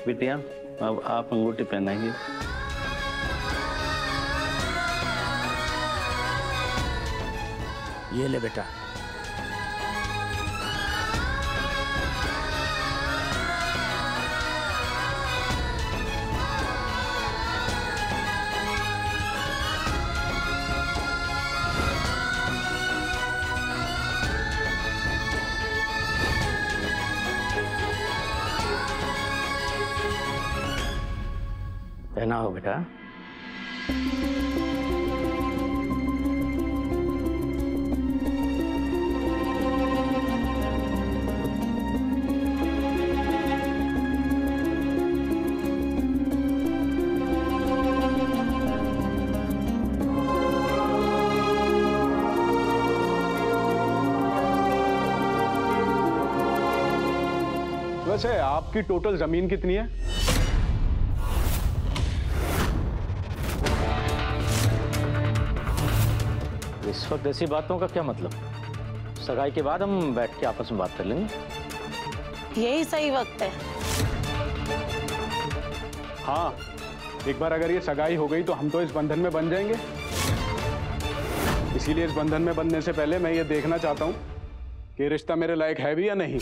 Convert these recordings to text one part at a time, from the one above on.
बिटिया, अब आप अंगूठी पहनाइए। ये ले बेटा। पहना हो बेटा। वैसे आपकी टोटल जमीन कितनी है? इस वक्त ऐसी बातों का क्या मतलब? सगाई के बाद हम बैठ के आपस में बात कर लेंगे। यही सही वक्त है। हाँ, एक बार अगर ये सगाई हो गई तो हम तो इस बंधन में बन जाएंगे। इसीलिए इस बंधन में बनने से पहले मैं ये देखना चाहता हूँ कि रिश्ता मेरे लायक है भी या नहीं।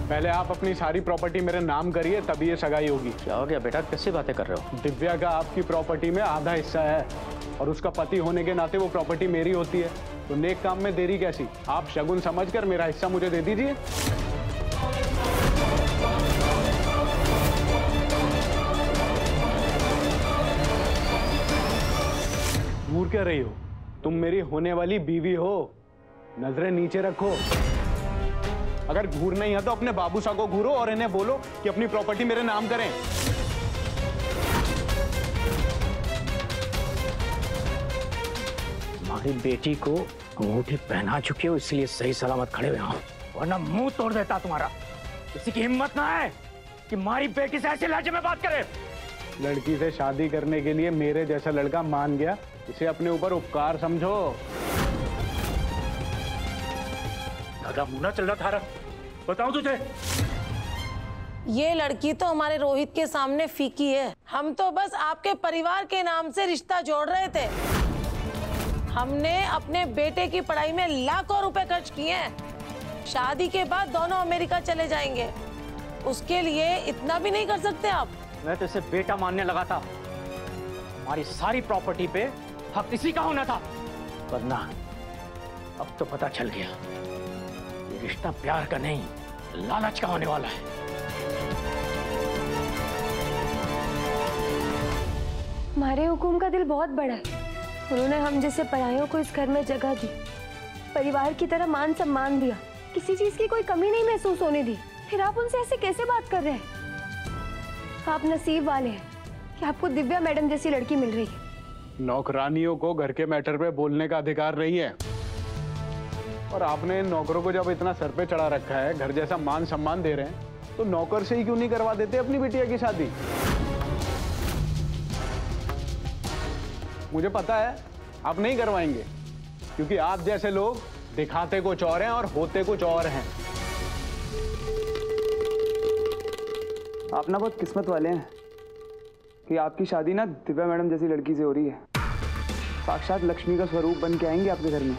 पहले आप अपनी सारी प्रॉपर्टी मेरे नाम करिए, तभी ये सगाई होगी। क्या हो गया बेटा, कैसी बातें कर रहे हो? दिव्या का आपकी प्रॉपर्टी में आधा हिस्सा है और उसका पति होने के नाते वो प्रॉपर्टी मेरी होती है, तो नेक काम में देरी कैसी? आप शगुन समझकर मेरा हिस्सा मुझे दे दीजिए। दूर क्या रही हो? तुम मेरी होने वाली बीवी हो, नजरें नीचे रखो। अगर घूर नहीं है तो अपने बाबू साहब को घूरो और इन्हें बोलो कि अपनी प्रॉपर्टी मेरे नाम करें। हमारी बेटी को अंगूठी पहना चुके हो, इसलिए सही सलामत खड़े हुए हो, वरना मुंह तोड़ देता तुम्हारा। किसी की हिम्मत ना है कि हमारी बेटी से ऐसे लहजे में बात करे। लड़की से शादी करने के लिए मेरे जैसा लड़का मान गया, इसे अपने ऊपर उपकार समझो। दादा मुंह ना चल रहा थारा, बताऊं तुझे? ये लड़की तो हमारे रोहित के सामने फीकी है। हम तो बस आपके परिवार के नाम से रिश्ता जोड़ रहे थे। हमने अपने बेटे की पढ़ाई में लाखों रुपए खर्च किए हैं। शादी के बाद दोनों अमेरिका चले जाएंगे, उसके लिए इतना भी नहीं कर सकते आप? मैं तो इसे बेटा मानने लगा था। हमारी सारी प्रॉपर्टी पे हक इसी का होना था, वरना अब तो पता चल गया ये रिश्ता प्यार का नहीं, लालच का होने वाला है। हमारे हुकुम का दिल बहुत बड़ा है। उन्होंने हम जैसे परायों को इस घर में जगह दी, परिवार की तरह मान सम्मान दिया, किसी चीज की कोई कमी नहीं महसूस होने दी। फिर आप उनसे ऐसे कैसे बात कर रहे हैं? आप नसीब वाले हैं कि आपको दिव्या मैडम जैसी लड़की मिल रही है। नौकरानियों को घर के मैटर पे बोलने का अधिकार नहीं है, और आपने इन नौकरों को जब इतना सर पे चढ़ा रखा है, घर जैसा मान सम्मान दे रहे हैं, तो नौकर से ही क्यों नहीं करवा देते अपनी बिटिया की शादी? मुझे पता है आप नहीं करवाएंगे, क्योंकि आप जैसे लोग दिखाते कुछ और हैं और होते कुछ और हैं। आप ना बहुत किस्मत वाले हैं कि आपकी शादी ना दिव्या मैडम जैसी लड़की से हो रही है। साक्षात लक्ष्मी का स्वरूप बन के आएंगे आपके घर में।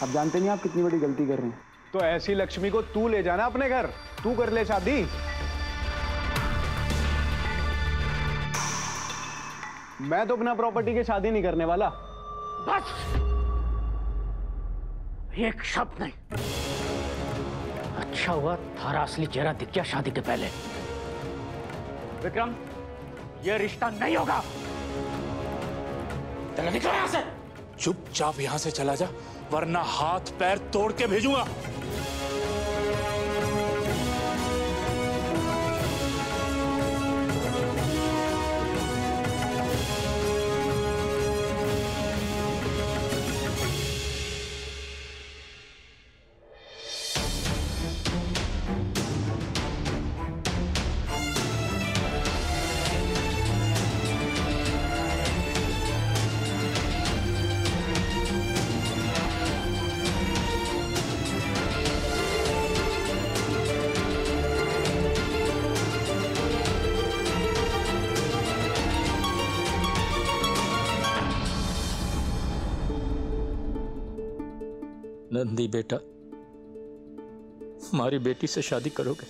आप जानते नहीं आप कितनी बड़ी गलती कर रहे हैं। तो ऐसी लक्ष्मी को तू ले जाना अपने घर, तू कर ले शादी। मैं तो बिना प्रॉपर्टी के शादी नहीं करने वाला। बस एक शब्द नहीं। अच्छा हुआ थारा असली चेहरा दिख गया शादी के पहले। विक्रम, ये रिश्ता नहीं होगा। चलो निकलो यहां से। चुपचाप यहां से चला जा, वरना हाथ पैर तोड़ के भेजूंगा। नंदी बेटा, हमारी बेटी से शादी करोगे?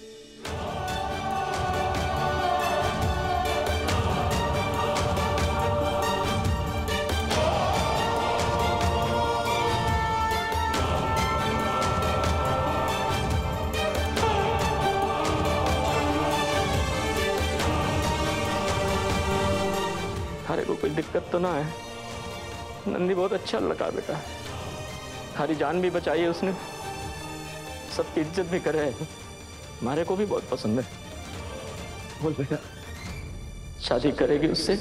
थारे को कोई दिक्कत तो ना है? नंदी बहुत अच्छा लड़का बेटा, थारी जान भी बचाई है उसने, सबकी इज्जत भी करे है, हमारे को भी बहुत पसंद है। बोल बेटा, शादी करेगी उससे?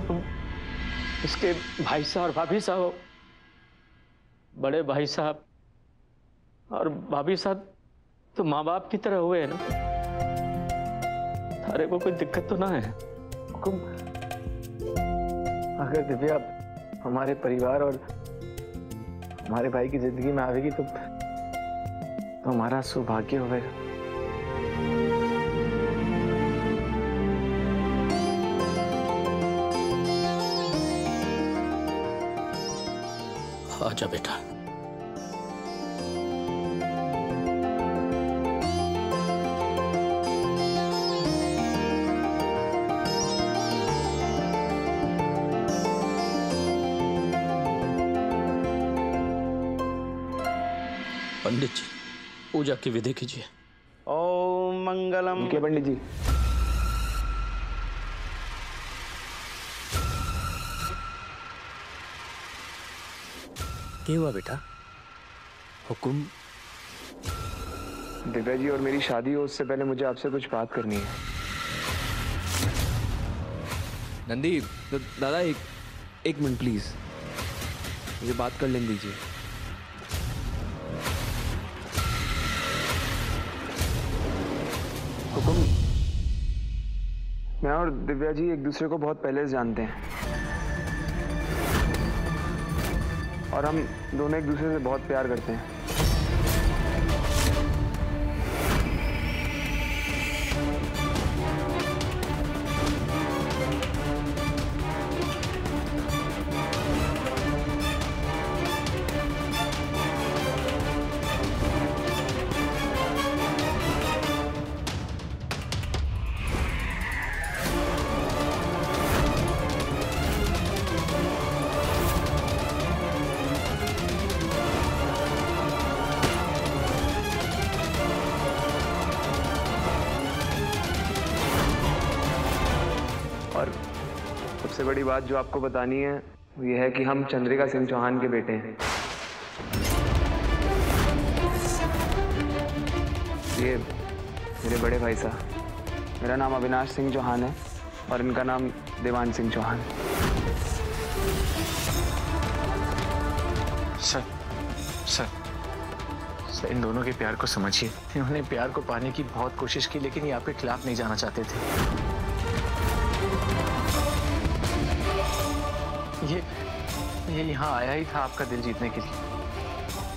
तुम इसके भाई साहब और भाभी साहब हो। बड़े भाई साहब और भाभी साहब तो माँ बाप की तरह हुए हैं ना। थारे को कोई दिक्कत तो ना है? अगर दिव्या हमारे परिवार और हमारे भाई की जिंदगी में आवेगी तो हमारा सौभाग्य होगा। आजा बेटा। पंडित जी, पूजा की विधि कीजिए। ओम मंगलम। के पंडित जी। क्या हुआ बेटा? हुकुम? दिव्या जी और मेरी शादी हो उससे पहले मुझे आपसे कुछ बात करनी है। नंदी, दादा एक मिनट प्लीज, मुझे बात कर लेने दीजिए। हुकुम, मैं और दिव्या जी एक दूसरे को बहुत पहले से जानते हैं और हम दोनों एक दूसरे से बहुत प्यार करते हैं। और सबसे बड़ी बात जो आपको बतानी है वो ये है कि हम चंद्रिका सिंह चौहान के बेटे हैं। ये मेरे बड़े भाई साहब, मेरा नाम अविनाश सिंह चौहान है और इनका नाम देवान सिंह चौहान। सर, इन दोनों के प्यार को समझिए। इन्होंने प्यार को पाने की बहुत कोशिश की लेकिन ये आपके खिलाफ नहीं जाना चाहते थे। ये यहाँ आया ही था आपका दिल जीतने के लिए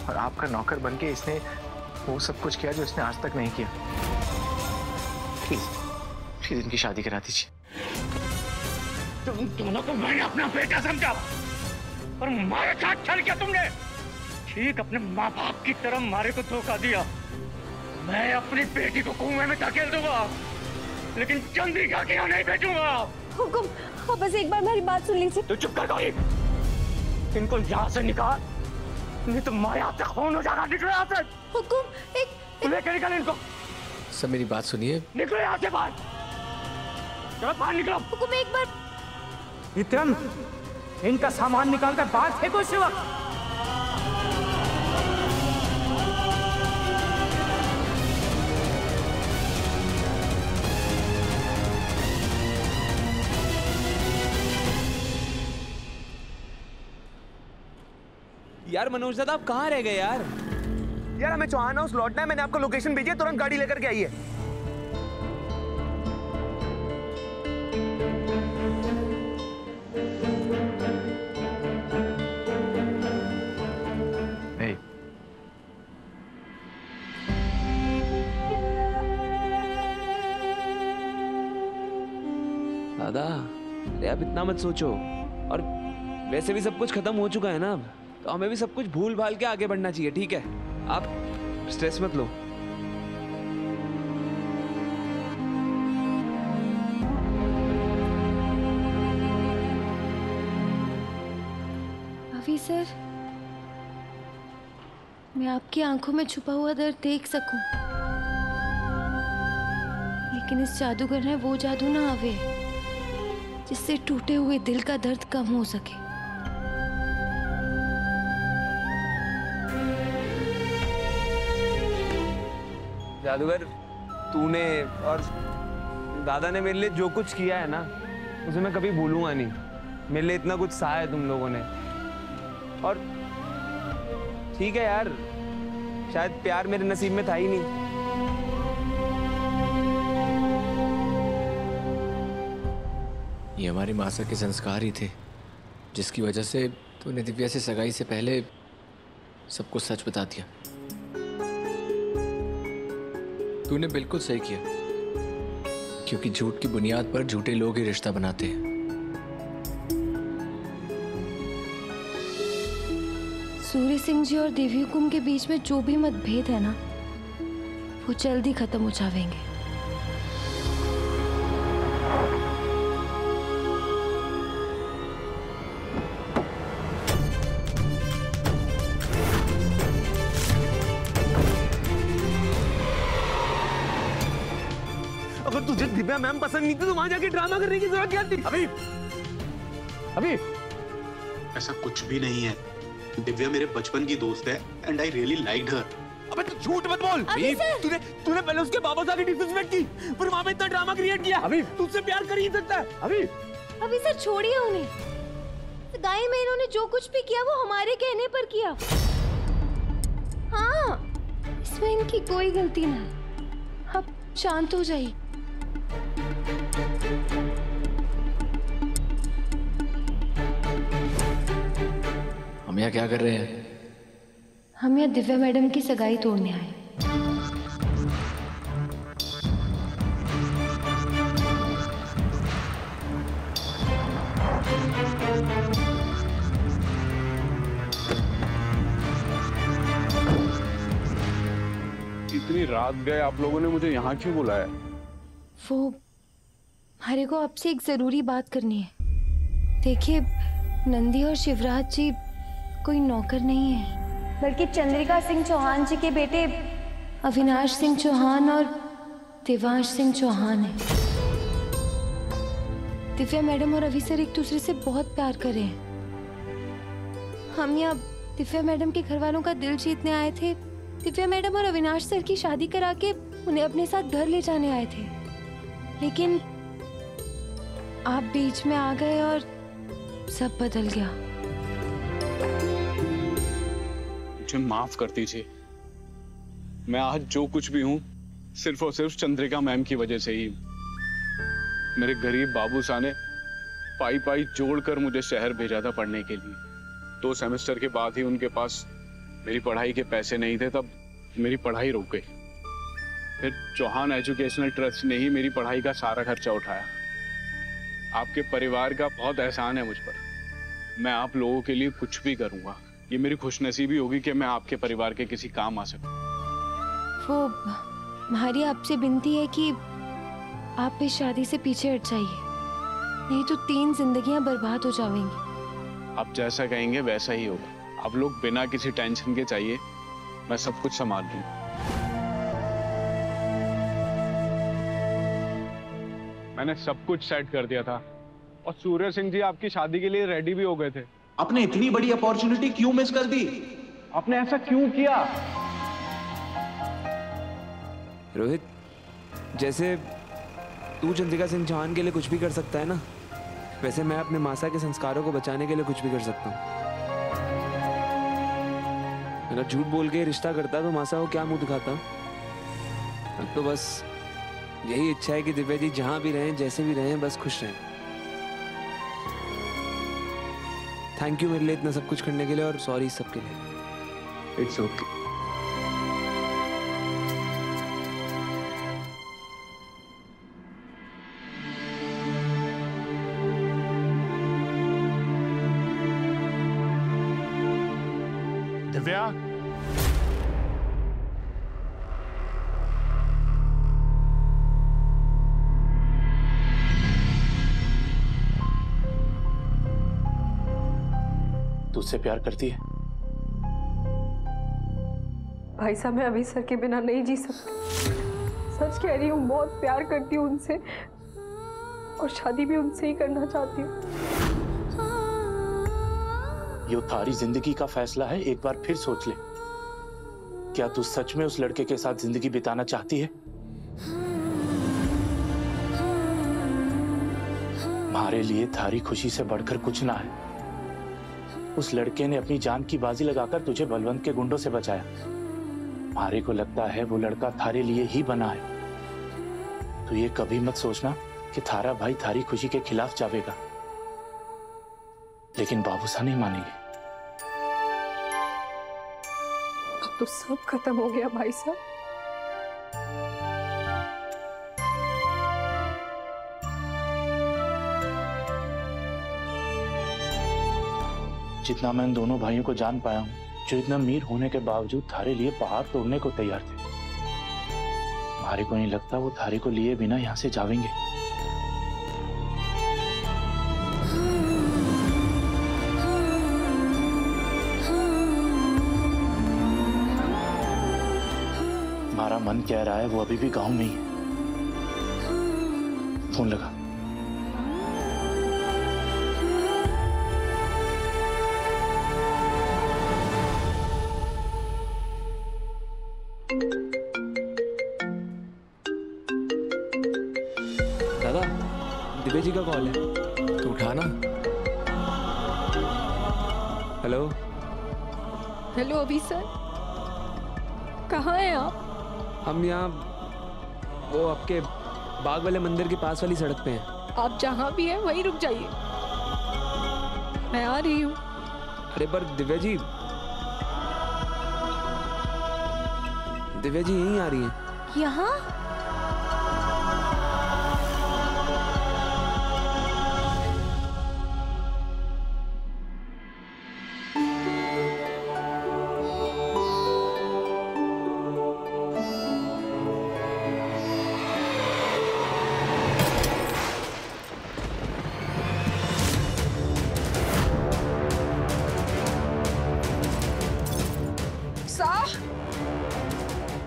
और आपका नौकर बनके इसने वो सब कुछ किया जो इसने आज तक नहीं किया। प्लीज इनकी शादी करा दीजिए। तुम दोनों को मैंने अपना बेटा समझा और मारे साथ छल किया तुमने। ठीक अपने माँ बाप की तरह मारे को धोखा दिया। मैं अपनी बेटी को कुएं में धकेल दूंगा लेकिन चंद्रिका के यहाँ नहीं भेजूंगा। हुकुम, आप बस एक बार मेरी बात सुन लीजिए। तो चुप कर गौरी, इनको यहाँ से निकाल, नहीं तो मारे हाथ से खून हो जाएगा। निकलो यहाँ से। हुकुम, एक लेकर निकल इनको। सब मेरी बात सुनिए। निकलो यहाँ से बाहर, चलो बाहर निकलो। हुकुम, एक बार। विक्रम, इनका सामान निकालकर बाहर फेंको इस वक्त। यार मनोज दादा, आप कहाँ रह गए यार? यार हमें चौहान हाउस लौटना है, मैंने आपको लोकेशन भेजी है, तुरंत गाड़ी लेकर के आइए। दादा अरे आप इतना मत सोचो, और वैसे भी सब कुछ खत्म हो चुका है ना अब, तो हमें भी सब कुछ भूल भाल के आगे बढ़ना चाहिए, ठीक है? आप स्ट्रेस मत लो। अभी सर, मैं आपकी आंखों में छुपा हुआ दर्द देख सकूं, लेकिन इस जादूगर ने वो जादू ना आवे जिससे टूटे हुए दिल का दर्द कम हो सके। जादूगर, तूने और दादा ने मेरे लिए जो कुछ किया है ना, उसे मैं कभी भूलूंगा नहीं। मेरे लिए इतना कुछ सहा है तुम लोगों ने, और ठीक है यार, शायद प्यार मेरे नसीब में था ही नहीं। ये हमारी मासा के संस्कार ही थे, जिसकी वजह से तूने दिव्या से सगाई से पहले सब कुछ सच बता दिया। तूने बिल्कुल सही किया, क्योंकि झूठ की बुनियाद पर झूठे लोग ही रिश्ता बनाते हैं। सूर्य सिंह जी और देवी हुकुम के बीच में जो भी मतभेद है ना, वो जल्दी खत्म हो जाएंगे। अगर तुझे दिव्या मैम पसंद नहीं थी तो वहां जाके ड्रामा करने की जरूरत क्या थी? अभी ऐसा कुछ भी नहीं है। दिव्या मेरे बचपन की दोस्त है एंड आई रियली लाइक्ड हर। अबे तू झूठ मत बोल। तूने पहले उसके बाबा साहब की डिसरिस्पेक्ट की, फिर वहां पे इतना ड्रामा क्रिएट किया। अभी तुझसे प्यार कर ही सकता है। अभी सर छोड़िए उन्हें। सगाई में इन्होंने जो कुछ भी किया वो हमारे कहने पर किया। हाँ, इसमें इनकी कोई गलती ना है। अब शांत हो जाइए। हम यहाँ क्या कर रहे हैं? हम यहाँ दिव्या मैडम की सगाई तोड़ने आए। इतनी रात गए, आप लोगों ने मुझे यहाँ क्यों बुलाया? वो हमारे को आपसे एक जरूरी बात करनी है। देखिए, नंदी और शिवराज जी कोई नौकर नहीं है, बल्कि चंद्रिका सिंह चौहान जी के बेटे अविनाश सिंह चौहान और देवांश सिंह चौहान हैं। दिव्या मैडम और अभी सर एक दूसरे से बहुत प्यार कर रहे हैं। हम यहाँ दिव्या मैडम के घर वालों का दिल जीतने आए थे। दिव्या मैडम और अविनाश सर की शादी करा के उन्हें अपने साथ घर ले जाने आए थे, लेकिन आप बीच में आ गए और सब बदल गया। मुझे माफ कर दीजिए। मैं आज जो कुछ भी हूँ सिर्फ और सिर्फ चंद्रिका मैम की वजह से ही। मेरे गरीब बाबू साहब ने पाई पाई जोड़कर मुझे शहर भेजा था पढ़ने के लिए। 2 सेमेस्टर के बाद ही उनके पास मेरी पढ़ाई के पैसे नहीं थे, तब मेरी पढ़ाई रुक गई। फिर चौहान एजुकेशनल ट्रस्ट ने ही मेरी पढ़ाई का सारा खर्चा उठाया। आपके परिवार का बहुत एहसान है मुझ पर। मैं आप लोगों के लिए कुछ भी करूंगा। ये मेरी खुशनसीबी होगी कि मैं आपके परिवार के किसी काम आ सकूं। वो हमारी आपसे विनती है कि आप इस शादी से पीछे हट जाइए, नहीं तो 3 जिंदगियां बर्बाद हो जाएंगी। आप जैसा कहेंगे वैसा ही होगा। आप लोग बिना किसी टेंशन के चाहिए, मैं सब कुछ संभाल लूंगा। मैंने सब कुछ सेट कर दिया था और सूर्य सिंह जी आपकी शादी के लिए रेडी भी हो गए थे। आपने इतनी बड़ी अपॉर्चुनिटी क्यों मिस कर दी? आपने ऐसा क्यों किया? रोहित, जैसे तू चंद्रिका सिंह चौहान के लिए कुछ भी कर सकता है ना, वैसे मैं अपने मासा के संस्कारों को बचाने के लिए कुछ भी कर सकता हूँ। अगर झूठ बोल के रिश्ता करता तो मासा को क्या मुंह दिखाता। अब तो बस यही इच्छा है कि दिव्या जी जहां भी रहें, जैसे भी रहें, बस खुश रहें। थैंक यू मेरे लिए इतना सब कुछ करने के लिए, और सॉरी सबके लिए। It's okay. दिव्या, तुझसे प्यार करती है? भाई साहब, मैं अभी सर के बिना नहीं जी सकती। सच कह रही हूँ, बहुत प्यार करती हूँ उनसे और शादी भी उनसे ही करना चाहती हूँ। ये थारी जिंदगी का फैसला है, एक बार फिर सोच ले। क्या तू सच में उस लड़के के साथ जिंदगी बिताना चाहती है? हमारे लिए थारी खुशी से बढ़कर कुछ ना है। उस लड़के ने अपनी जान की बाजी लगाकर तुझे बलवंत के गुंडों से बचाया। हमारे को लगता है वो लड़का थारे लिए ही बना है। तो ये कभी मत सोचना कि थारा भाई थारी खुशी के खिलाफ जावेगा, लेकिन बाबूसा नहीं मानेंगे। अब तो सब खत्म हो गया भाई साहब। जितना मैं इन दोनों भाइयों को जान पाया हूं, जो इतना अमीर होने के बावजूद थारे लिए पहाड़ तोड़ने को तैयार थे, हमारे को नहीं लगता वो थारे को लिए बिना यहां से जावेंगे। हमारा मन कह रहा है वो अभी भी गांव में ही है। फोन लगा। दादा, दिव्या जी का कॉल है, तो उठाना। हेलो। हेलो अभी सर, कहाँ हैं आप? हम यहाँ वो आपके बाग वाले मंदिर के पास वाली सड़क पे हैं। आप जहाँ भी हैं वहीं रुक जाइए, मैं आ रही हूँ। अरे पर दिव्या जी यहीं आ रही हैं। यहाँ?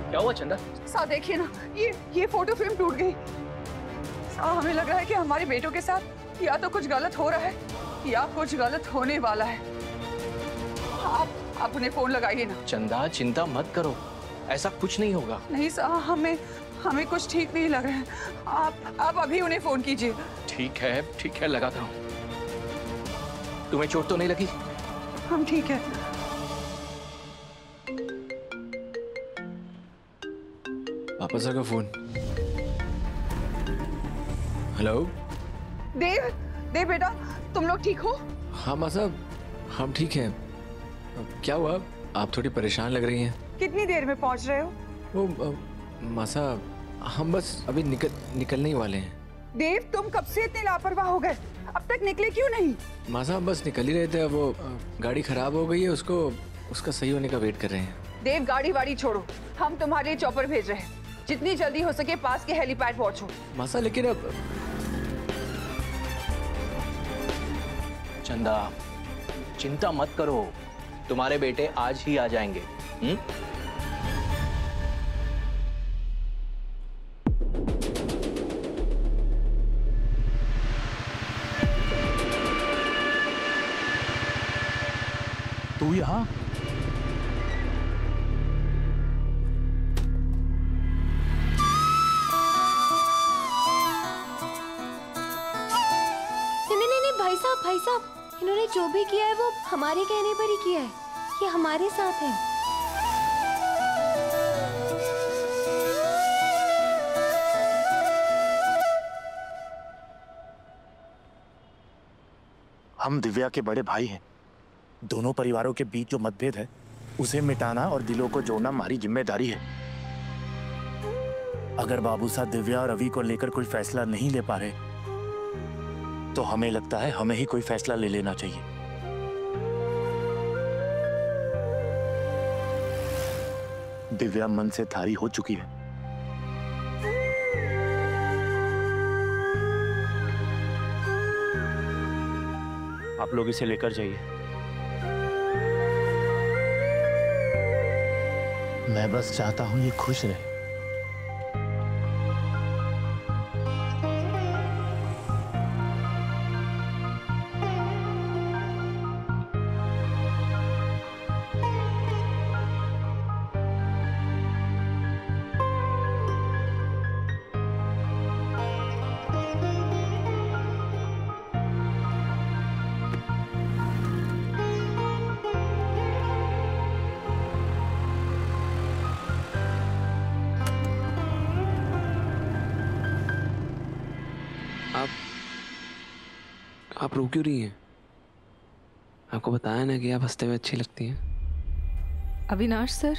क्या हुआ चंदा? सा देखिए ना, ये फोटो फ्रेम टूट गई। सा हमें लग रहा है कि हमारे बेटों के साथ या तो कुछ गलत हो रहा है या कुछ गलत होने वाला है। आप उन्हें फोन लगाइए ना। चंदा चिंता मत करो, ऐसा कुछ नहीं होगा। नहीं सा, हमें कुछ ठीक नहीं लग रहा है। आप अभी उन्हें फोन कीजिए। ठीक है लगाता हूँ। तुम्हें चोट तो नहीं लगी? हम ठीक है। पापा सर का फोन। हेलो देव बेटा, तुम लोग ठीक हो? हाँ माँ साहब, हम ठीक हैं। क्या हुआ, आप थोड़ी परेशान लग रही हैं। कितनी देर में पहुंच रहे हो? वो माँ साहब, हम बस अभी निकलने ही वाले हैं। देव, तुम कब से इतने लापरवाह हो गए, अब तक निकले क्यों नहीं? माँ साहब बस निकल ही रहे थे, वो गाड़ी खराब हो गई है, उसका सही होने का वेट कर रहे हैं। देव, गाड़ी वाड़ी छोड़ो, हम तुम्हारे लिए चॉपर भेज रहे हैं। जितनी जल्दी हो सके पास के हेलीपैड पहुंचो। माँ साहब लेकिन अब चंदा चिंता मत करो, तुम्हारे बेटे आज ही आ जाएंगे। तू यहाँ? भाई साहब, इन्होंने जो भी किया है वो हमारे कहने पर ही किया है। ये हमारे साथ है। हम दिव्या के बड़े भाई हैं। दोनों परिवारों के बीच जो मतभेद है उसे मिटाना और दिलों को जोड़ना हमारी जिम्मेदारी है। अगर बाबू साहब दिव्या और रवि को लेकर कोई फैसला नहीं ले पा रहे तो हमें लगता है हमें ही कोई फैसला ले लेना चाहिए। दिव्या मन से थारी हो चुकी है। आप लोग इसे लेकर जाइए। मैं बस चाहता हूं ये खुश रहे। आप रो क्यों रही हैं? आपको बताया ना कि आप हंसते हुए अच्छी लगती हैं। अविनाश सर,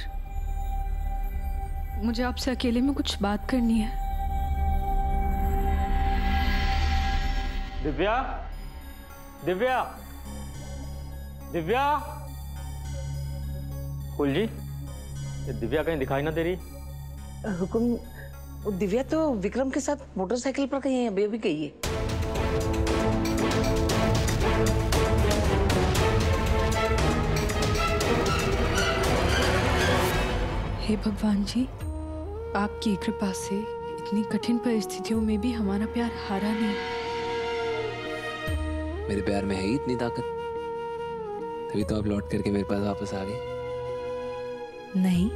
मुझे आपसे अकेले में कुछ बात करनी है। दिव्या, दिव्या, दिव्या। कुल जी, ये दिव्या कहीं दिखाई ना दे रही। हुकुम, वो दिव्या तो विक्रम के साथ मोटरसाइकिल पर कहीं अभी अभी गई है। हे भगवान जी, आपकी कृपा से इतनी कठिन परिस्थितियों में भी हमारा प्यार हारा नहीं। मेरे प्यार में है ही इतनी ताकत, तभी तो आप लौट करके मेरे पास वापस आ गए। नहीं,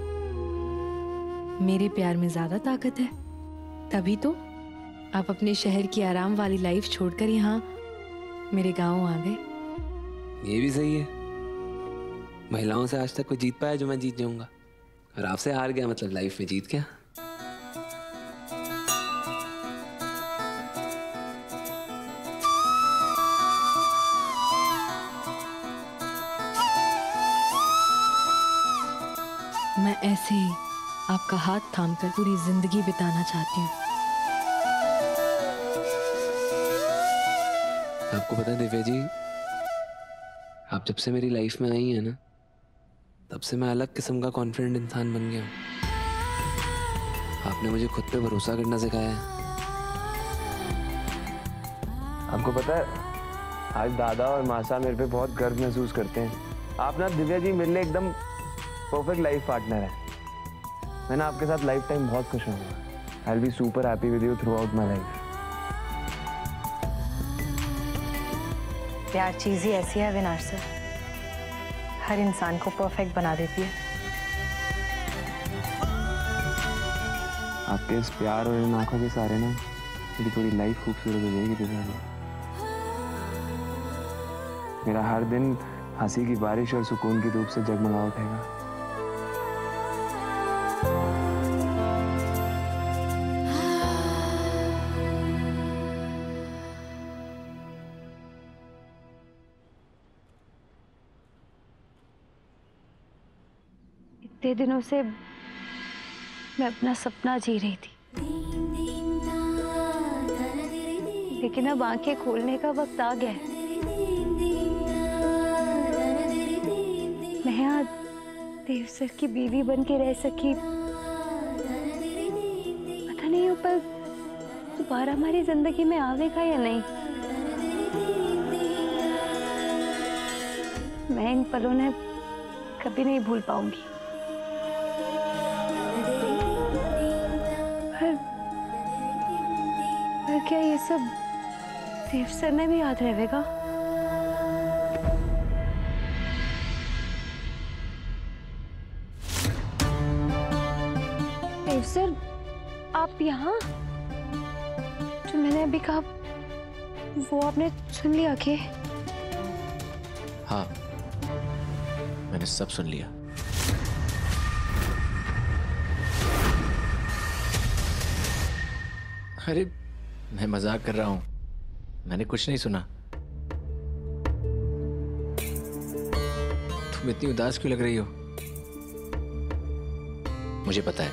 मेरे प्यार में ज्यादा ताकत है, तभी तो आप अपने शहर की आराम वाली लाइफ छोड़कर यहाँ मेरे गांव आ गए। ये भी सही है। महिलाओं से आज तक कोई जीत पाया जो मैं जीत जाऊंगा, और आपसे हार गया मतलब लाइफ में जीत गया। मैं ऐसे ही आपका हाथ थामकर पूरी जिंदगी बिताना चाहती हूँ। आपको पता है दिव्या जी, आप जब से मेरी लाइफ में आई हैं ना, तब से मैं अलग किस्म का कॉन्फिडेंट इंसान बन गया हूँ। आपने मुझे खुद पे भरोसा करना सिखाया है। आपको पता है, आज दादा और मासा मेरे पे बहुत गर्व महसूस करते हैं। आप ना दिव्या जी मेरे लिए एकदम परफेक्ट लाइफ पार्टनर है। मैं ना आपके साथ लाइफ टाइम बहुत खुश रहूँगा। I will be super happy with you through out my life. प्यार चीज ही ऐसी है अविनाश सर, हर इंसान को परफेक्ट बना देती है। आपके इस प्यार और इन आंखों के सारे ना मेरी पूरी लाइफ खूबसूरत हो जाएगी दिव्या जी। मेरा हर दिन हंसी की बारिश और सुकून की धूप से जगमगा उठेगा। इतने दिनों से मैं अपना सपना जी रही थी, लेकिन अब आंखें खोलने का वक्त आ गया है। मैं यहाँ देव सर की बीवी बन के रह सकी, पता नहीं वो पल दोबारा हमारी जिंदगी में आवेगा या नहीं। मैं इन पलों ने कभी नहीं भूल पाऊंगी। पर क्या ये सब देव सर ने भी याद रहेगा? देव सर, आप यहाँ? जो मैंने अभी कहा वो आपने सुन लिया क्या? हाँ, मैंने सब सुन लिया। अरे मैं मजाक कर रहा हूं, मैंने कुछ नहीं सुना। तुम इतनी उदास क्यों लग रही हो? मुझे पता है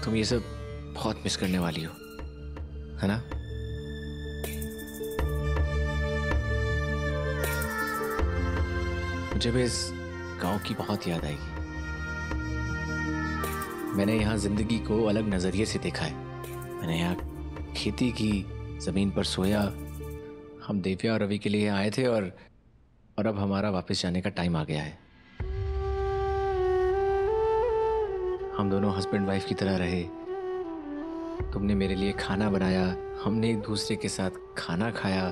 तुम ये सब बहुत मिस करने वाली हो, है ना? मुझे भी इस गांव की बहुत याद आएगी। मैंने यहाँ जिंदगी को अलग नजरिए से देखा है। मैंने यहाँ खेती की, जमीन पर सोया। हम दिव्या और रवि के लिए आए थे और अब हमारा वापस जाने का टाइम आ गया है। हम दोनों हस्बैंड वाइफ की तरह रहे। तुमने मेरे लिए खाना बनाया, हमने एक दूसरे के साथ खाना खाया।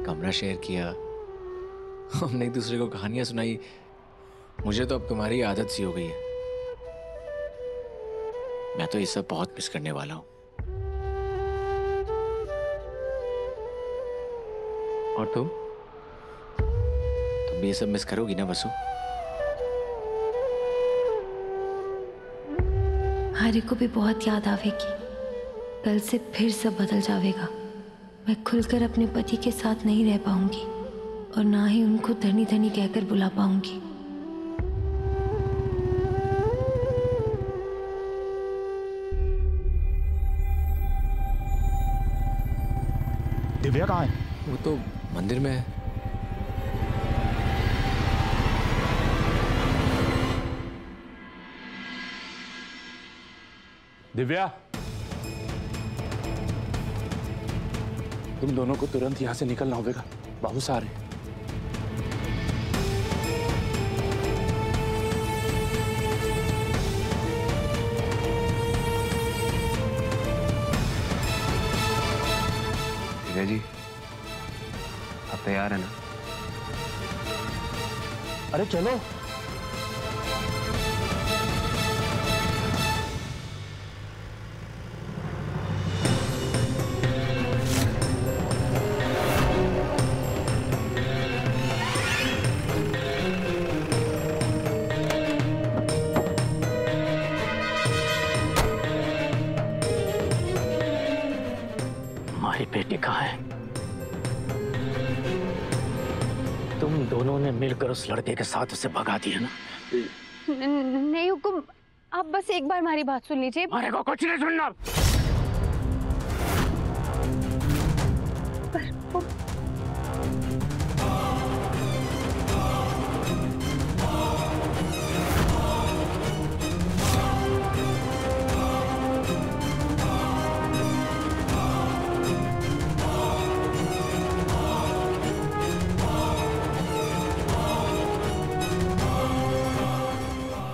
कमरा शेयर किया, हमने एक दूसरे को कहानियां सुनाई। मुझे तो अब तुम्हारी आदत सी हो गई है। मैं तो ये सब बहुत मिस करने वाला हूं। और तुम भी ये सब मिस करोगी ना वसु? हारे को भी बहुत याद आवेगी। कल से फिर सब बदल जाएगा। मैं खुलकर अपने पति के साथ नहीं रह पाऊंगी और ना ही उनको धनी धनी कहकर बुला पाऊंगी। दिव्या कहाँ है? वो तो मंदिर में है। दिव्या, तुम दोनों को तुरंत यहां से निकलना होगा। बाबू साहब आ रहे हैं। दिव्या जी, आप तैयार है ना? अरे चलो। हमारी बेटी कहाँ है? तुम दोनों ने मिलकर उस लड़के के साथ उसे भगा दिया ना? नहीं हुकुम, आप बस एक बार हमारी बात सुन लीजिए। हमारे को कुछ नहीं सुनना।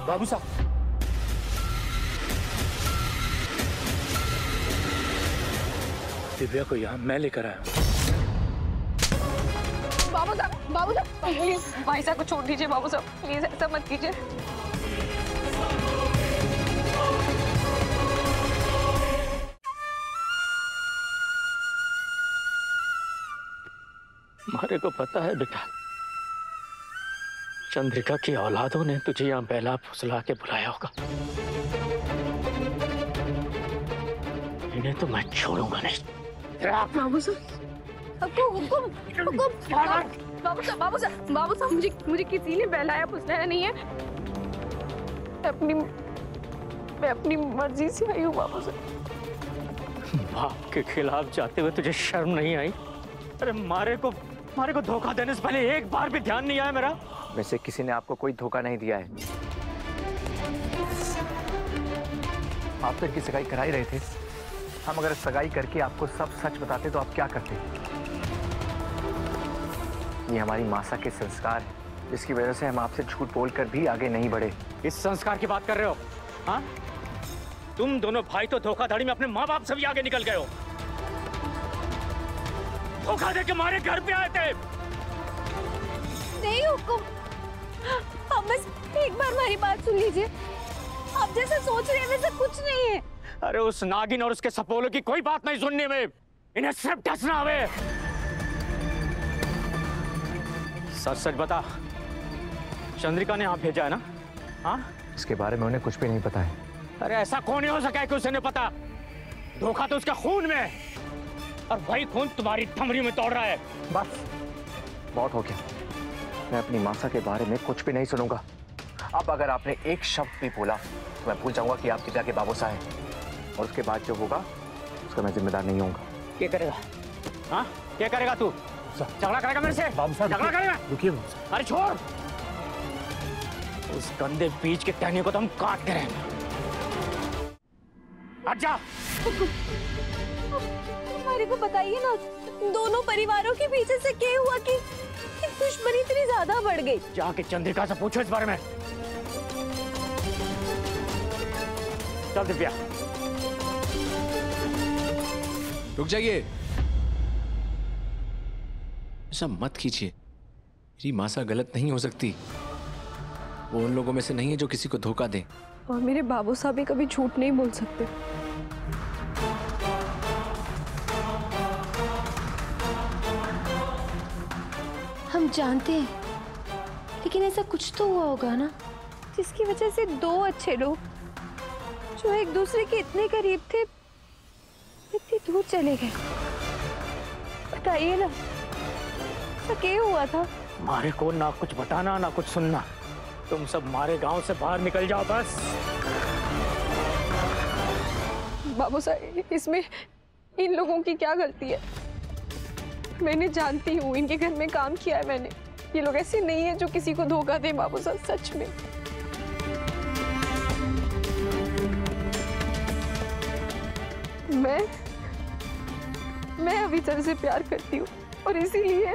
बाबू साहब, दिव्या को यहाँ मैं लेकर आया हूँ। बाबू साहब प्लीज भाई साहब को छोड़ दीजिए। बाबू साहब प्लीज ऐसा मत कीजिए। हमारे को पता है बेटा, चंद्रिका की औलादों ने तुझे यहाँ बहला फुसला के बुलाया होगा। इन्हें तो मैं छोड़ूंगा नहीं। बाबू साहब, हुकुम। बाबू साहब मुझे किसी ने बहलाया फुसलाया नहीं है। मैं अपनी मर्जी से आई हूँ बाबू साहब। बाप के खिलाफ जाते हुए तुझे शर्म नहीं आई? अरे मारे को धोखा देने से पहले एक बार भी ध्यान नहीं आया मेरा? वैसे किसी ने आपको कोई धोखा नहीं दिया है। आप तो इनकी सगाई करा ही रहे थे। हम अगर सगाई करके आपको सब सच बताते तो आप क्या करते? ये हमारी मासा के संस्कार है, जिसकी वजह से हम आपसे झूठ बोलकर भी आगे नहीं बढ़े। इस संस्कार की बात कर रहे हो? हाँ, तुम दोनों भाई तो धोखाधड़ी में अपने माँ बाप से भी आगे निकल गए हो। धोखा देके हमारे घर पे आए थे। नहीं हुकुम, आप बस एक बार हमारी बात सुन लीजिए। आप जैसे सोच रहे हैं वैसा कुछ नहीं है। अरे उस नागिन और उसके सपोलों की कोई बात नहीं सुनने में। इन्हें सिर्फ डसना आवे। सच सच बता, चंद्रिका ने यहाँ भेजा है ना? हाँ, इसके बारे में उन्हें कुछ भी नहीं पता है। अरे ऐसा कौन ही हो सका है कि उसे नहीं पता? धोखा तो उसके खून में है और वही खून तुम्हारी थमरी में तोड़ रहा है। बस बहुत हो गया। मैं अपनी मासा के बारे में कुछ भी नहीं सुनूंगा। अब अगर आपने एक शब्द भी बोला तो मैं भूल जाऊंगा कि आप पिता के बाबूसा हैं, और उसके बाद जो होगा उसका मैं जिम्मेदार नहीं होऊंगा। क्या करेगा? हाँ, क्या करेगा तू? झगड़ा करेगा मेरे से? झगड़ा करेगा? रुकिए। अरे छोड़, उस गंदे बीज के टहनी को तो हम काट के रहेंगे। हट जा। हमारे को बताइए ना, दोनों परिवारों के पीछे से क्या हुआ कि दुश्मनी इतनी ज्यादा बढ़ गई? जाके चंद्रिका से पूछो इस बारे में। चल दिव्या। रुक जाइए, ऐसा मत कीजिए। मेरी मासा गलत नहीं हो सकती। वो उन लोगों में से नहीं है जो किसी को धोखा दे। और मेरे बाबू साहब भी कभी झूठ नहीं बोल सकते। हम जानते हैं, लेकिन ऐसा कुछ तो हुआ होगा ना, जिसकी वजह से दो अच्छे लोग जो एक दूसरे के इतने करीब थे इतनी दूर चले गए। बताइए ना, ऐसा क्या हुआ था? मारे को ना कुछ बताना ना कुछ सुनना। तुम सब मारे गांव से बाहर निकल जाओ बस। बाबू साहब, इसमें इन लोगों की क्या गलती है? मैंने जानती हूँ, इनके घर में काम किया है मैंने। ये लोग ऐसे नहीं है जो किसी को धोखा दे बाबू साहब, सच में। मैं अविचल से प्यार करती हूँ और इसीलिए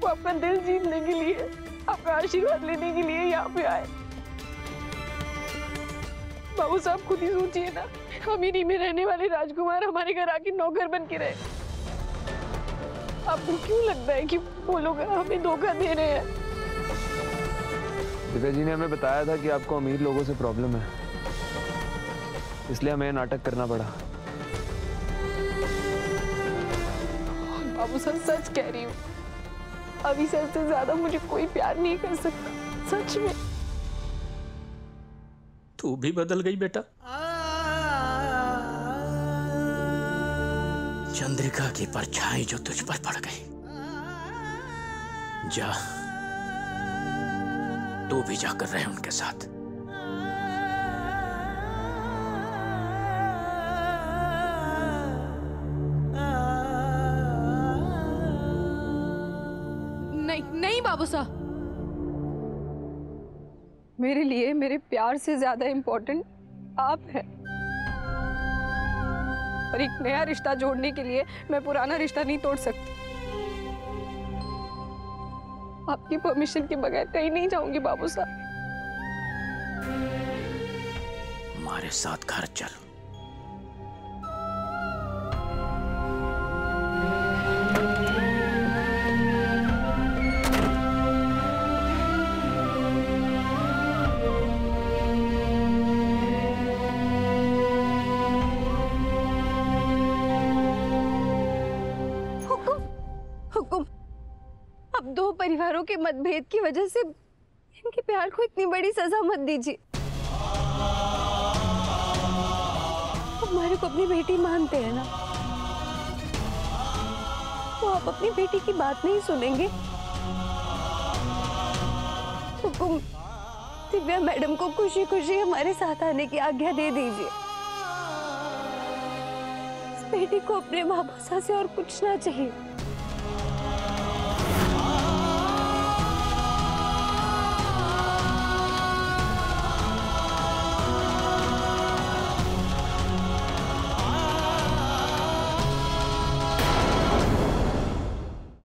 वो अपना दिल जीतने के लिए, आपका आशीर्वाद लेने के लिए यहाँ पे आए। बाबू साहब खुद ही सोचिए ना, अमीरी में रहने वाले राजकुमार हमारे घर आके नौकर बन के रहे। आपको क्यों लगता है कि वो लोग हमें धोखा दे रहे हैं? दिव्या जी ने हमें बताया था कि आपको अमीर लोगों से प्रॉब्लम है, इसलिए हमें नाटक करना पड़ा। बाबू साहब, सच कह रही हूँ, अभी सर से ज्यादा मुझे कोई प्यार नहीं कर सकता, सच में। तू भी बदल गई बेटा। चंद्रिका की परछाई जो तुझ पर पड़ गई, जा तू भी जाकर रहे उनके साथ। नहीं बाबू साहब, मेरे लिए मेरे प्यार से ज्यादा इम्पोर्टेंट आप हैं। और एक नया रिश्ता जोड़ने के लिए मैं पुराना रिश्ता नहीं तोड़ सकती। आपकी परमिशन के बगैर कहीं नहीं जाऊंगी बाबू साहब। हमारे साथ घर चल। अब दो परिवारों के मतभेद की वजह से इनके प्यार को इतनी बड़ी सजा मत दीजिए। हमारे को अपनी बेटी मानते हैं ना, तो आप अपनी बेटी की बात नहीं सुनेंगे? हुकुम, दिव्या मैडम को खुशी खुशी हमारे साथ आने की आज्ञा दे दीजिए। इस बेटी को अपने माँ बाप से और कुछ ना चाहिए।